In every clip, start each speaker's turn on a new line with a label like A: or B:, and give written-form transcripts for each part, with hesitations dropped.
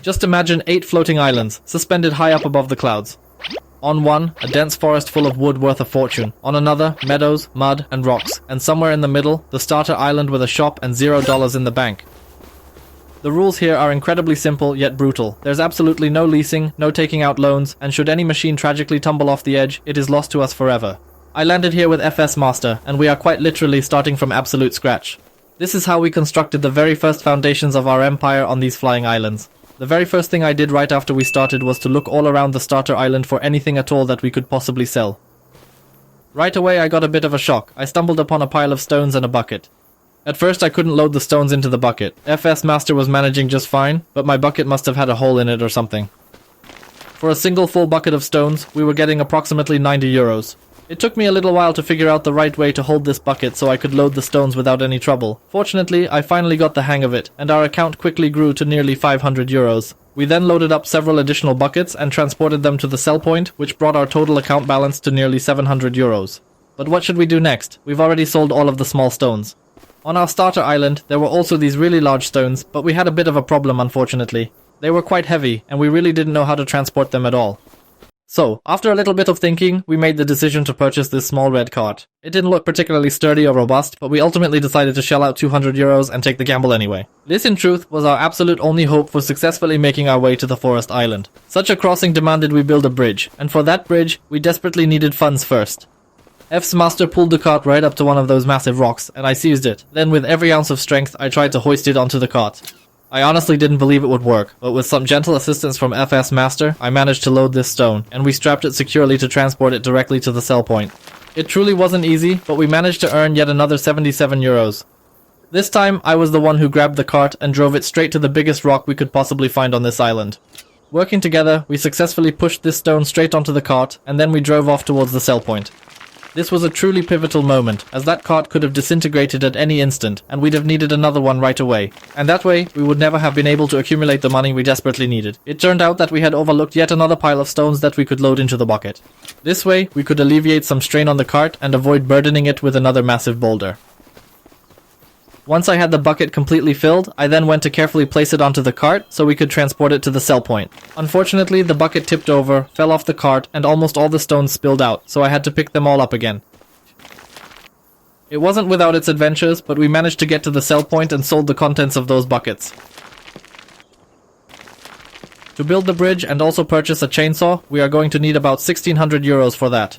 A: Just imagine 8 floating islands, suspended high up above the clouds. On one, a dense forest full of wood worth a fortune. On another, meadows, mud, and rocks. And somewhere in the middle, the starter island with a shop and $0 in the bank. The rules here are incredibly simple yet brutal. There's absolutely no leasing, no taking out loans, and should any machine tragically tumble off the edge, it is lost to us forever. I landed here with FS Master, and we are quite literally starting from absolute scratch. This is how we constructed the very first foundations of our empire on these flying islands. The very first thing I did right after we started was to look all around the starter island for anything at all that we could possibly sell. Right away I got a bit of a shock. I stumbled upon a pile of stones and a bucket. At first I couldn't load the stones into the bucket. FS Master was managing just fine, but my bucket must have had a hole in it or something. For a single full bucket of stones, we were getting approximately 90 euros. It took me a little while to figure out the right way to hold this bucket so I could load the stones without any trouble. Fortunately, I finally got the hang of it, and our account quickly grew to nearly 500 euros. We then loaded up several additional buckets and transported them to the sell point, which brought our total account balance to nearly 700 euros. But what should we do next? We've already sold all of the small stones. On our starter island, there were also these really large stones, but we had a bit of a problem unfortunately. They were quite heavy, and we really didn't know how to transport them at all. So, after a little bit of thinking, we made the decision to purchase this small red cart. It didn't look particularly sturdy or robust, but we ultimately decided to shell out 200 euros and take the gamble anyway. This in truth was our absolute only hope for successfully making our way to the forest island. Such a crossing demanded we build a bridge, and for that bridge, we desperately needed funds first. F's Master pulled the cart right up to one of those massive rocks, and I seized it. Then with every ounce of strength, I tried to hoist it onto the cart. I honestly didn't believe it would work, but with some gentle assistance from FS Master, I managed to load this stone, and we strapped it securely to transport it directly to the sell point. It truly wasn't easy, but we managed to earn yet another 77 euros. This time, I was the one who grabbed the cart and drove it straight to the biggest rock we could possibly find on this island. Working together, we successfully pushed this stone straight onto the cart, and then we drove off towards the sell point. This was a truly pivotal moment, as that cart could have disintegrated at any instant, and we'd have needed another one right away. And that way, we would never have been able to accumulate the money we desperately needed. It turned out that we had overlooked yet another pile of stones that we could load into the bucket. This way, we could alleviate some strain on the cart and avoid burdening it with another massive boulder. Once I had the bucket completely filled, I then went to carefully place it onto the cart so we could transport it to the sell point. Unfortunately, the bucket tipped over, fell off the cart, and almost all the stones spilled out, so I had to pick them all up again. It wasn't without its adventures, but we managed to get to the sell point and sold the contents of those buckets. To build the bridge and also purchase a chainsaw, we are going to need about 1600 euros for that.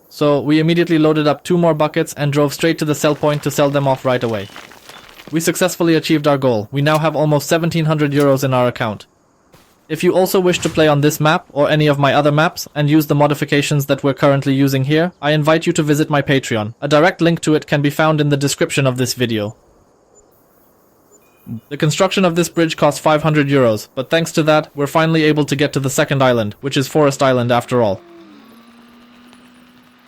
A: So we immediately loaded up 2 more buckets and drove straight to the sell point to sell them off right away. We successfully achieved our goal. We now have almost 1700 euros in our account. If you also wish to play on this map or any of my other maps and use the modifications that we're currently using here, I invite you to visit my Patreon. A direct link to it can be found in the description of this video. The construction of this bridge cost 500 euros, but thanks to that, we're finally able to get to the second island, which is Forest Island after all.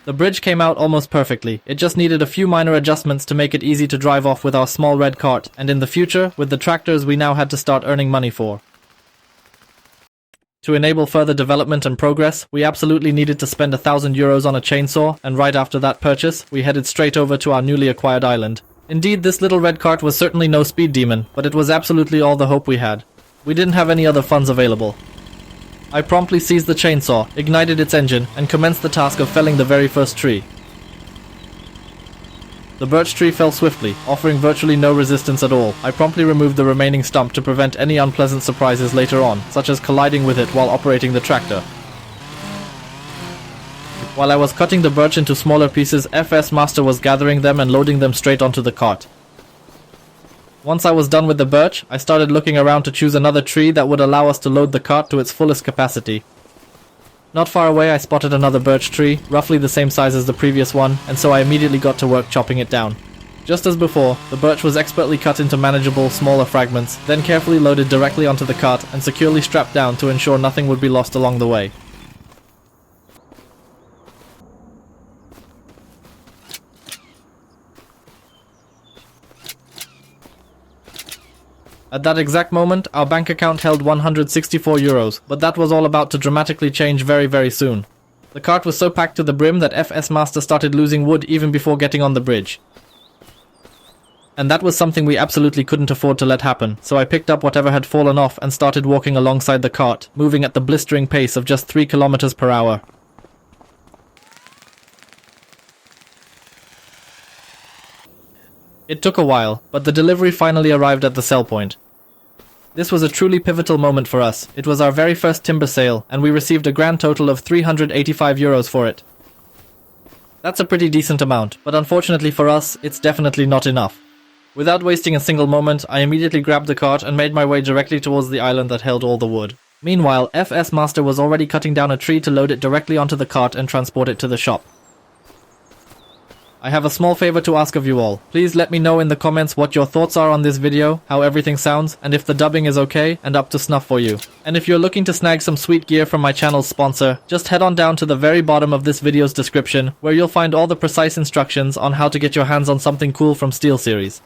A: The bridge came out almost perfectly. It just needed a few minor adjustments to make it easy to drive off with our small red cart, and in the future, with the tractors we now had to start earning money for. To enable further development and progress, we absolutely needed to spend 1000 euros on a chainsaw, and right after that purchase, we headed straight over to our newly acquired island. Indeed, this little red cart was certainly no speed demon, but it was absolutely all the hope we had. We didn't have any other funds available. I promptly seized the chainsaw, ignited its engine, and commenced the task of felling the very first tree. The birch tree fell swiftly, offering virtually no resistance at all. I promptly removed the remaining stump to prevent any unpleasant surprises later on, such as colliding with it while operating the tractor. While I was cutting the birch into smaller pieces, FS Master was gathering them and loading them straight onto the cart. Once I was done with the birch, I started looking around to choose another tree that would allow us to load the cart to its fullest capacity. Not far away I spotted another birch tree, roughly the same size as the previous one, and so I immediately got to work chopping it down. Just as before, the birch was expertly cut into manageable, smaller fragments, then carefully loaded directly onto the cart and securely strapped down to ensure nothing would be lost along the way. At that exact moment, our bank account held 164 euros, but that was all about to dramatically change very soon. The cart was so packed to the brim that FS Master started losing wood even before getting on the bridge. And that was something we absolutely couldn't afford to let happen, so I picked up whatever had fallen off and started walking alongside the cart, moving at the blistering pace of just 3 kilometers per hour. It took a while, but the delivery finally arrived at the sell point. This was a truly pivotal moment for us. It was our very first timber sale, and we received a grand total of 385 euros for it. That's a pretty decent amount, but unfortunately for us, it's definitely not enough. Without wasting a single moment, I immediately grabbed the cart and made my way directly towards the island that held all the wood. Meanwhile, FS Master was already cutting down a tree to load it directly onto the cart and transport it to the shop. I have a small favor to ask of you all. Please let me know in the comments what your thoughts are on this video, how everything sounds, and if the dubbing is okay and up to snuff for you. And if you're looking to snag some sweet gear from my channel's sponsor, just head on down to the very bottom of this video's description, where you'll find all the precise instructions on how to get your hands on something cool from SteelSeries.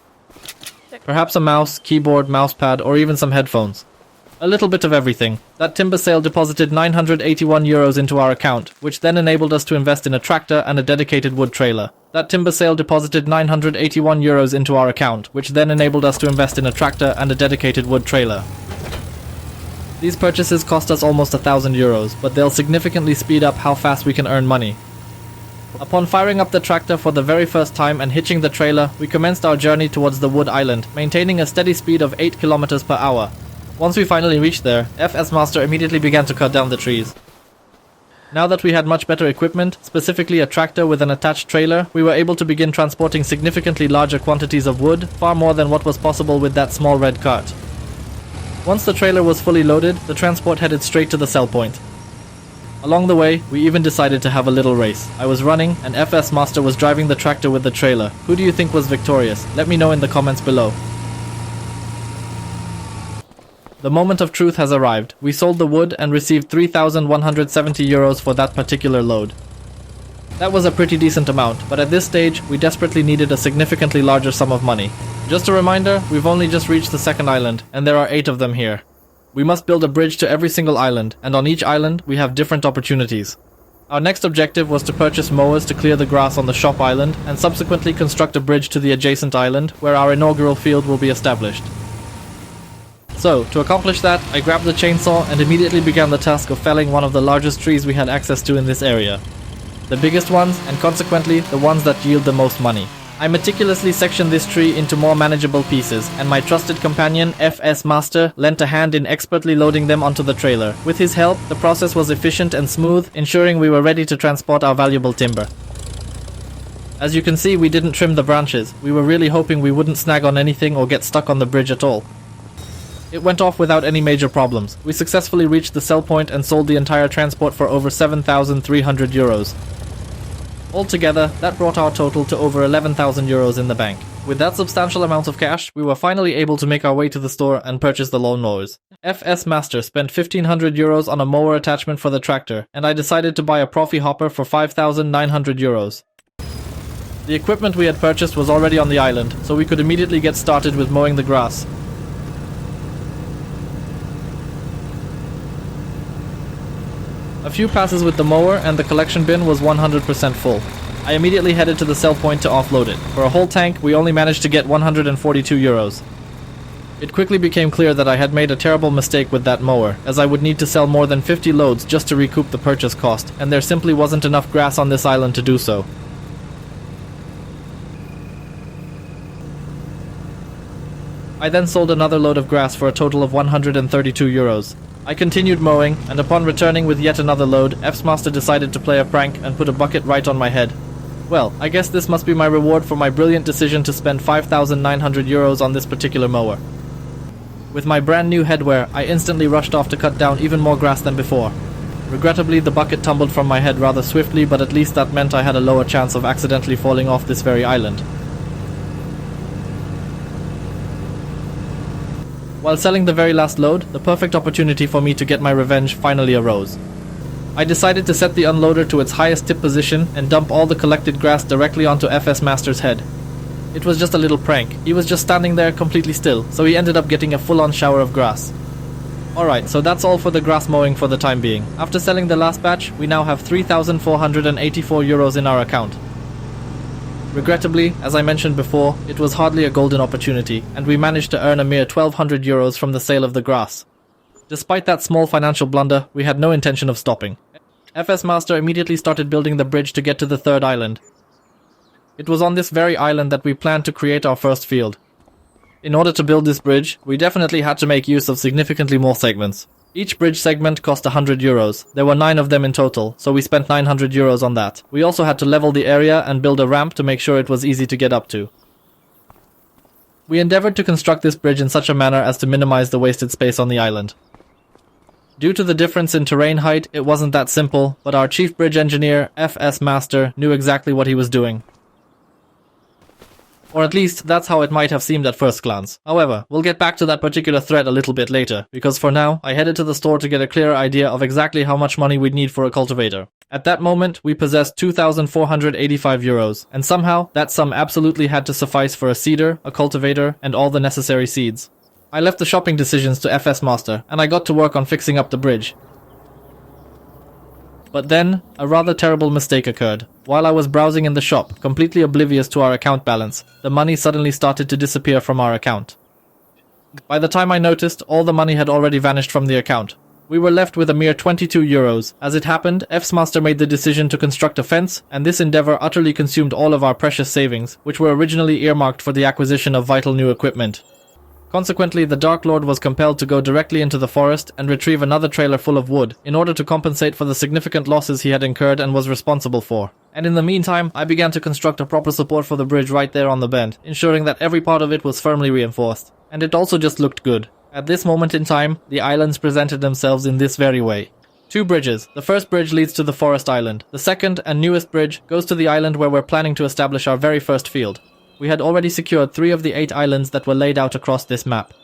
A: Perhaps a mouse, keyboard, mousepad, or even some headphones. A little bit of everything. That timber sale deposited 981 euros into our account, which then enabled us to invest in a tractor and a dedicated wood trailer. That timber sale deposited 981 euros into our account, which then enabled us to invest in a tractor and a dedicated wood trailer. These purchases cost us almost 1,000 euros, but they'll significantly speed up how fast we can earn money. Upon firing up the tractor for the very first time and hitching the trailer, we commenced our journey towards the wood island, maintaining a steady speed of 8 kilometers per hour. Once we finally reached there, FS Master immediately began to cut down the trees. Now that we had much better equipment, specifically a tractor with an attached trailer, we were able to begin transporting significantly larger quantities of wood, far more than what was possible with that small red cart. Once the trailer was fully loaded, the transport headed straight to the sell point. Along the way, we even decided to have a little race. I was running, and FS Master was driving the tractor with the trailer. Who do you think was victorious? Let me know in the comments below. The moment of truth has arrived. We sold the wood and received 3,170 euros for that particular load. That was a pretty decent amount, but at this stage, we desperately needed a significantly larger sum of money. Just a reminder, we've only just reached the second island, and there are 8 of them here. We must build a bridge to every single island, and on each island, we have different opportunities. Our next objective was to purchase mowers to clear the grass on the shop island, and subsequently construct a bridge to the adjacent island, where our inaugural field will be established. So, to accomplish that, I grabbed the chainsaw and immediately began the task of felling one of the largest trees we had access to in this area. The biggest ones, and consequently, the ones that yield the most money. I meticulously sectioned this tree into more manageable pieces, and my trusted companion, FS Master, lent a hand in expertly loading them onto the trailer. With his help, the process was efficient and smooth, ensuring we were ready to transport our valuable timber. As you can see, we didn't trim the branches. We were really hoping we wouldn't snag on anything or get stuck on the bridge at all. It went off without any major problems. We successfully reached the sell point and sold the entire transport for over 7,300 euros. Altogether, that brought our total to over 11,000 euros in the bank. With that substantial amount of cash, we were finally able to make our way to the store and purchase the lawnmowers. FS Master spent 1,500 euros on a mower attachment for the tractor, and I decided to buy a Profi hopper for 5,900 euros. The equipment we had purchased was already on the island, so we could immediately get started with mowing the grass. A few passes with the mower and the collection bin was 100% full. I immediately headed to the sell point to offload it. For a whole tank, we only managed to get 142 euros. It quickly became clear that I had made a terrible mistake with that mower, as I would need to sell more than 50 loads just to recoup the purchase cost, and there simply wasn't enough grass on this island to do so. I then sold another load of grass for a total of 132 euros. I continued mowing, and upon returning with yet another load, FS Master decided to play a prank and put a bucket right on my head. Well, I guess this must be my reward for my brilliant decision to spend 5,900 euros on this particular mower. With my brand new headwear, I instantly rushed off to cut down even more grass than before. Regrettably, the bucket tumbled from my head rather swiftly, but at least that meant I had a lower chance of accidentally falling off this very island. While selling the very last load, the perfect opportunity for me to get my revenge finally arose. I decided to set the unloader to its highest tip position and dump all the collected grass directly onto FS Master's head. It was just a little prank. He was just standing there completely still, so he ended up getting a full-on shower of grass. Alright, so that's all for the grass mowing for the time being. After selling the last batch, we now have 3,484 euros in our account. Regrettably, as I mentioned before, it was hardly a golden opportunity, and we managed to earn a mere 1,200 euros from the sale of the grass. Despite that small financial blunder, we had no intention of stopping. FS Master immediately started building the bridge to get to the third island. It was on this very island that we planned to create our first field. In order to build this bridge, we definitely had to make use of significantly more segments. Each bridge segment cost 100 euros. There were 9 of them in total, so we spent 900 euros on that. We also had to level the area and build a ramp to make sure it was easy to get up to. We endeavored to construct this bridge in such a manner as to minimize the wasted space on the island. Due to the difference in terrain height, it wasn't that simple, but our chief bridge engineer, FS Master, knew exactly what he was doing. Or at least, that's how it might have seemed at first glance. However, we'll get back to that particular threat a little bit later, because for now, I headed to the store to get a clearer idea of exactly how much money we'd need for a cultivator. At that moment, we possessed 2,485 euros, and somehow, that sum absolutely had to suffice for a seeder, a cultivator, and all the necessary seeds. I left the shopping decisions to FS Master, and I got to work on fixing up the bridge. But then, a rather terrible mistake occurred. While I was browsing in the shop, completely oblivious to our account balance, the money suddenly started to disappear from our account. By the time I noticed, all the money had already vanished from the account. We were left with a mere 22 euros. As it happened, FS Master made the decision to construct a fence, and this endeavor utterly consumed all of our precious savings, which were originally earmarked for the acquisition of vital new equipment. Consequently, the Dark Lord was compelled to go directly into the forest and retrieve another trailer full of wood, in order to compensate for the significant losses he had incurred and was responsible for. And in the meantime, I began to construct a proper support for the bridge right there on the bend, ensuring that every part of it was firmly reinforced. And it also just looked good. At this moment in time, the islands presented themselves in this very way. 2 bridges. The first bridge leads to the forest island. The second and newest bridge goes to the island where we're planning to establish our very first field. We had already secured 3 of the 8 islands that were laid out across this map.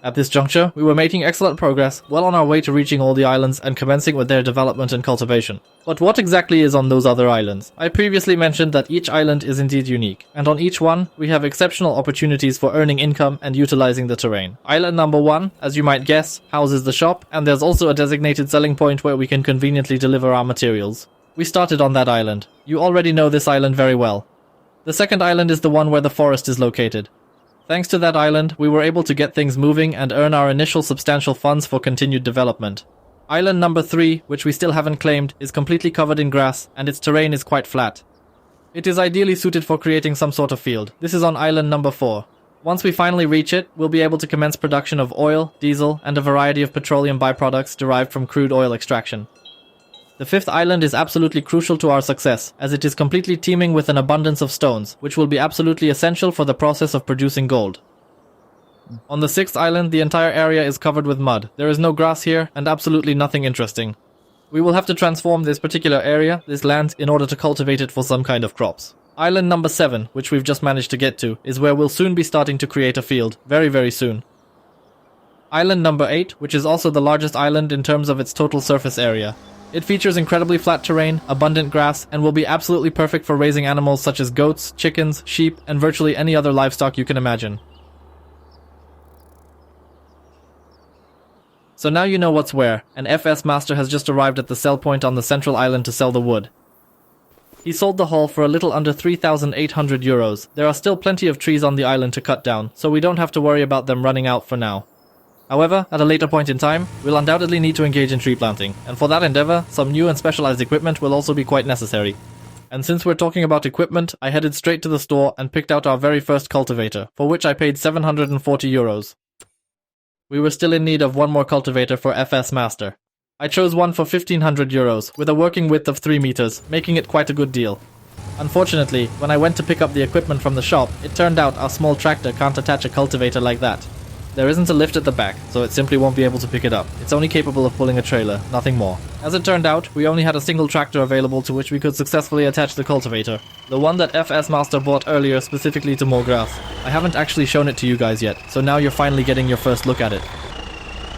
A: At this juncture, we were making excellent progress, well on our way to reaching all the islands and commencing with their development and cultivation. But what exactly is on those other islands? I previously mentioned that each island is indeed unique, and on each one, we have exceptional opportunities for earning income and utilizing the terrain. Island number 1, as you might guess, houses the shop, and there's also a designated selling point where we can conveniently deliver our materials. We started on that island. You already know this island very well. The second island is the one where the forest is located. Thanks to that island, we were able to get things moving and earn our initial substantial funds for continued development. Island number 3, which we still haven't claimed, is completely covered in grass, and its terrain is quite flat. It is ideally suited for creating some sort of field. This is on island number 4. Once we finally reach it, we'll be able to commence production of oil, diesel, and a variety of petroleum byproducts derived from crude oil extraction. The 5th island is absolutely crucial to our success, as it is completely teeming with an abundance of stones, which will be absolutely essential for the process of producing gold. On the 6th island, the entire area is covered with mud. There is no grass here, and absolutely nothing interesting. We will have to transform this particular area, this land, in order to cultivate it for some kind of crops. Island number 7, which we've just managed to get to, is where we'll soon be starting to create a field, very soon. Island number 8, which is also the largest island in terms of its total surface area. It features incredibly flat terrain, abundant grass, and will be absolutely perfect for raising animals such as goats, chickens, sheep, and virtually any other livestock you can imagine. So now you know what's where, and FS Master has just arrived at the sell point on the central island to sell the wood. He sold the haul for a little under 3,800 euros. There are still plenty of trees on the island to cut down, so we don't have to worry about them running out for now. However, at a later point in time, we'll undoubtedly need to engage in tree planting, and for that endeavor, some new and specialized equipment will also be quite necessary. And since we're talking about equipment, I headed straight to the store and picked out our very first cultivator, for which I paid 740 euros. We were still in need of one more cultivator for FS Master. I chose one for 1,500 euros, with a working width of 3 meters, making it quite a good deal. Unfortunately, when I went to pick up the equipment from the shop, it turned out our small tractor can't attach a cultivator like that. There isn't a lift at the back, so it simply won't be able to pick it up. It's only capable of pulling a trailer, nothing more. As it turned out, we only had a single tractor available to which we could successfully attach the cultivator. The one that FS Master bought earlier specifically to mow grass. I haven't actually shown it to you guys yet, so now you're finally getting your first look at it.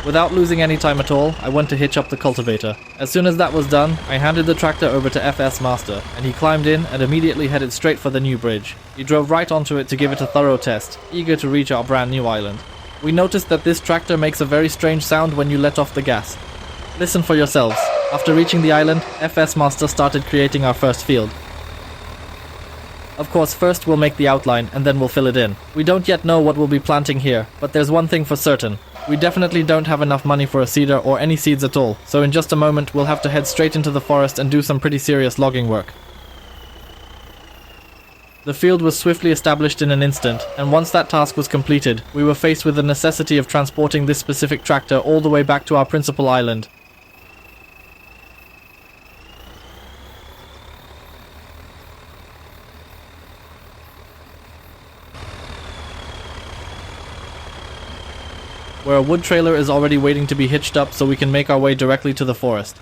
A: Without losing any time at all, I went to hitch up the cultivator. As soon as that was done, I handed the tractor over to FS Master, and he climbed in and immediately headed straight for the new bridge. He drove right onto it to give it a thorough test, eager to reach our brand new island. We noticed that this tractor makes a very strange sound when you let off the gas. Listen for yourselves. After reaching the island, FS Master started creating our first field. Of course, first we'll make the outline and then we'll fill it in. We don't yet know what we'll be planting here, but there's one thing for certain. We definitely don't have enough money for a seeder or any seeds at all, so in just a moment we'll have to head straight into the forest and do some pretty serious logging work. The field was swiftly established in an instant, and once that task was completed, we were faced with the necessity of transporting this specific tractor all the way back to our principal island. Where a wood trailer is already waiting to be hitched up so we can make our way directly to the forest.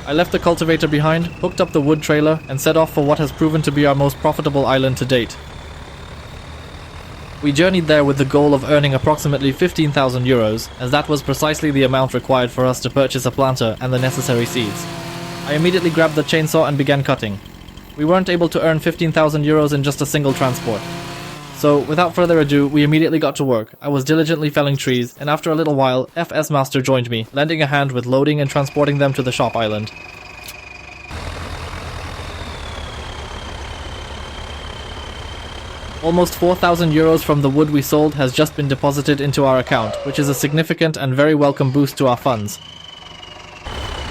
A: I left the cultivator behind, hooked up the wood trailer, and set off for what has proven to be our most profitable island to date. We journeyed there with the goal of earning approximately 15,000 euros, as that was precisely the amount required for us to purchase a planter and the necessary seeds. I immediately grabbed the chainsaw and began cutting. We weren't able to earn 15,000 euros in just a single transport. So, without further ado, we immediately got to work. I was diligently felling trees, and after a little while, FS Master joined me, lending a hand with loading and transporting them to the shop island. Almost 4,000 euros from the wood we sold has just been deposited into our account, which is a significant and very welcome boost to our funds.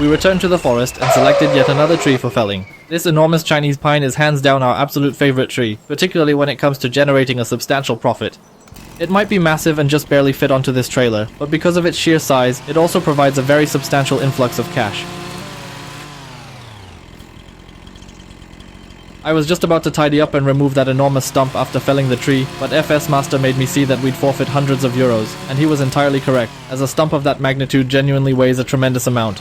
A: We returned to the forest and selected yet another tree for felling. This enormous Chinese pine is hands down our absolute favorite tree, particularly when it comes to generating a substantial profit. It might be massive and just barely fit onto this trailer, but because of its sheer size, it also provides a very substantial influx of cash. I was just about to tidy up and remove that enormous stump after felling the tree, but FS Master made me see that we'd forfeit hundreds of euros, and he was entirely correct, as a stump of that magnitude genuinely weighs a tremendous amount.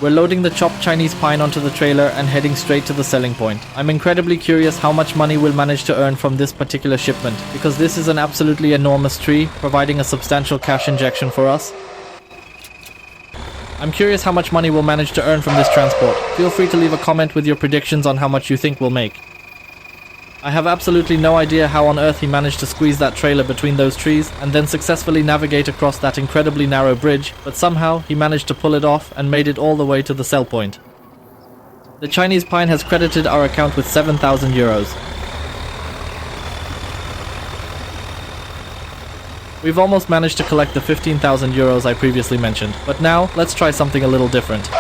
A: We're loading the chopped Chinese pine onto the trailer and heading straight to the selling point. I'm incredibly curious how much money we'll manage to earn from this particular shipment, because this is an absolutely enormous tree, providing a substantial cash injection for us. I'm curious how much money we'll manage to earn from this transport. Feel free to leave a comment with your predictions on how much you think we'll make. I have absolutely no idea how on earth he managed to squeeze that trailer between those trees and then successfully navigate across that incredibly narrow bridge, but somehow he managed to pull it off and made it all the way to the sell point. The Chinese pine has credited our account with 7,000 euros. We've almost managed to collect the 15,000 euros I previously mentioned, but now let's try something a little different.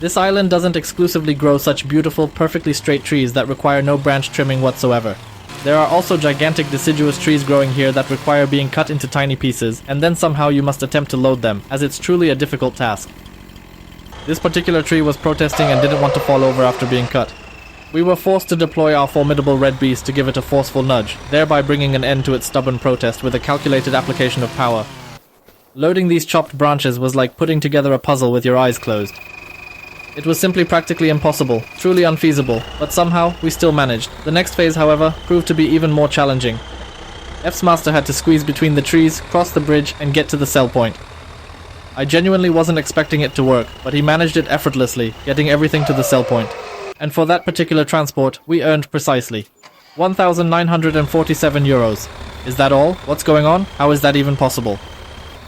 A: This island doesn't exclusively grow such beautiful, perfectly straight trees that require no branch trimming whatsoever. There are also gigantic deciduous trees growing here that require being cut into tiny pieces, and then somehow you must attempt to load them, as it's truly a difficult task. This particular tree was protesting and didn't want to fall over after being cut. We were forced to deploy our formidable red beast to give it a forceful nudge, thereby bringing an end to its stubborn protest with a calculated application of power. Loading these chopped branches was like putting together a puzzle with your eyes closed. It was simply practically impossible, truly unfeasible, but somehow we still managed. The next phase, however, proved to be even more challenging. F's Master had to squeeze between the trees, cross the bridge, and get to the sell point. I genuinely wasn't expecting it to work, but he managed it effortlessly, getting everything to the sell point. And for that particular transport, we earned precisely 1,947 euros. Is that all? What's going on? How is that even possible?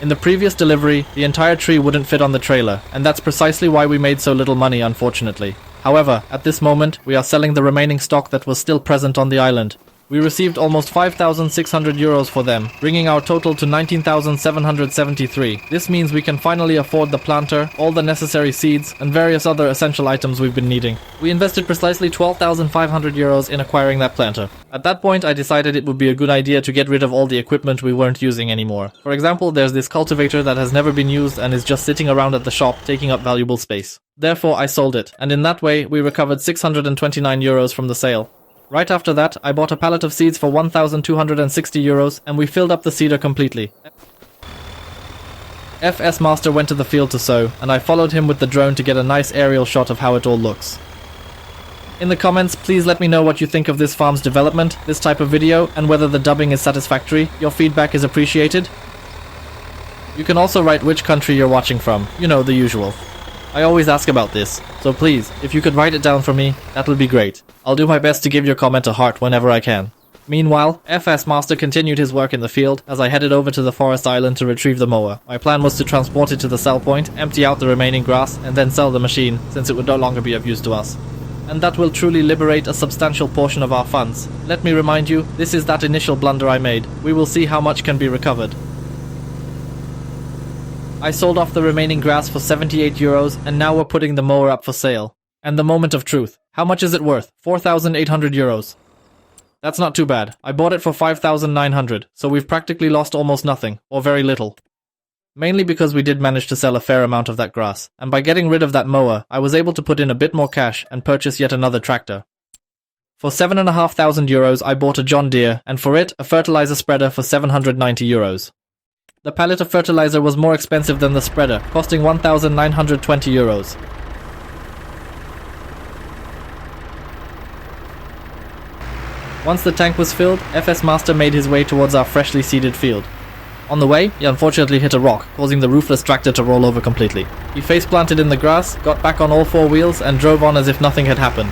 A: In the previous delivery, the entire tree wouldn't fit on the trailer, and that's precisely why we made so little money, unfortunately. However, at this moment, we are selling the remaining stock that was still present on the island. We received almost 5,600 euros for them, bringing our total to 19,773. This means we can finally afford the planter, all the necessary seeds, and various other essential items we've been needing. We invested precisely 12,500 euros in acquiring that planter. At that point, I decided it would be a good idea to get rid of all the equipment we weren't using anymore. For example, there's this cultivator that has never been used and is just sitting around at the shop, taking up valuable space. Therefore, I sold it, and in that way, we recovered 629 euros from the sale. Right after that, I bought a pallet of seeds for 1,260 euros, and we filled up the seeder completely. FS Master went to the field to sow, and I followed him with the drone to get a nice aerial shot of how it all looks. In the comments, please let me know what you think of this farm's development, this type of video, and whether the dubbing is satisfactory. Your feedback is appreciated. You can also write which country you're watching from, you know, the usual. I always ask about this, so please, if you could write it down for me, that would be great. I'll do my best to give your comment a heart whenever I can. Meanwhile, FS Master continued his work in the field as I headed over to the forest island to retrieve the mower. My plan was to transport it to the sell point, empty out the remaining grass, and then sell the machine, since it would no longer be of use to us. And that will truly liberate a substantial portion of our funds. Let me remind you, this is that initial blunder I made. We will see how much can be recovered. I sold off the remaining grass for 78 euros, and now we're putting the mower up for sale. And the moment of truth. How much is it worth? 4,800 euros. That's not too bad. I bought it for 5,900, so we've practically lost almost nothing, or very little. Mainly because we did manage to sell a fair amount of that grass, and by getting rid of that mower, I was able to put in a bit more cash and purchase yet another tractor. For 7,500 euros, I bought a John Deere, and for it, a fertilizer spreader for 790 euros. The pallet of fertilizer was more expensive than the spreader, costing 1,920 euros. Once the tank was filled, FS Master made his way towards our freshly seeded field. On the way, he unfortunately hit a rock, causing the roofless tractor to roll over completely. He face-planted in the grass, got back on all four wheels, and drove on as if nothing had happened.